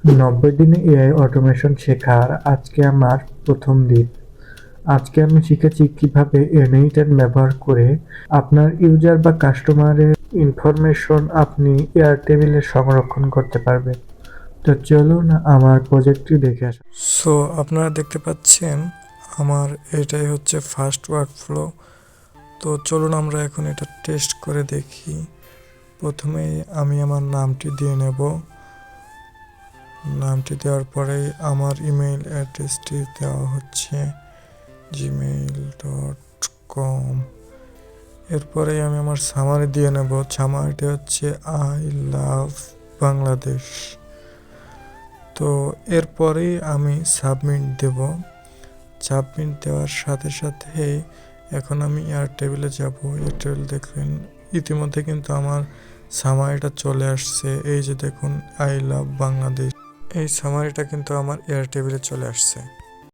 90 দিনে AI automation শেখার আজকে আমার প্রথম দিন। আজকে আমি শিখেছি কিভাবে এআই ব্যবহার করে আপনার ইউজার বা কাস্টমারের ইনফরমেশন আপনি এয়ারটেবিলে সংরক্ষণ করতে পারবেন। তো চলুন আমার প্রজেক্টটি দেখে আসা। সো আপনারা দেখতে পাচ্ছেন আমার এটাই হচ্ছে ফার্স্ট ওয়ার্কফ্লো। তো চলুন আমরা এখন এটা টেস্ট করে দেখি। প্রথমেই আমি আমার নামটি দিয়ে নেব। নামটি দেওয়ার পরেই আমার ইমেইল অ্যাড্রেসটি দেওয়া হচ্ছে gmail.com। এরপরেই আমি আমার সামারি দিয়ে নেব। সামারিটি হচ্ছে আই লাভ বাংলাদেশ। তো এরপরেই আমি সাবমিট দেব। সাবমিট দেওয়ার সাথে সাথেই এখন আমি এয়ারটেবিলে যাব। এয়ারটেবিল দেখলেন ইতিমধ্যে কিন্তু আমার সামারিটা চলে আসছে। এই যে দেখুন আই লাভ বাংলাদেশ, এই সামারিটা কিন্তু আমার এয়ারটেবিলে চলে আসছে।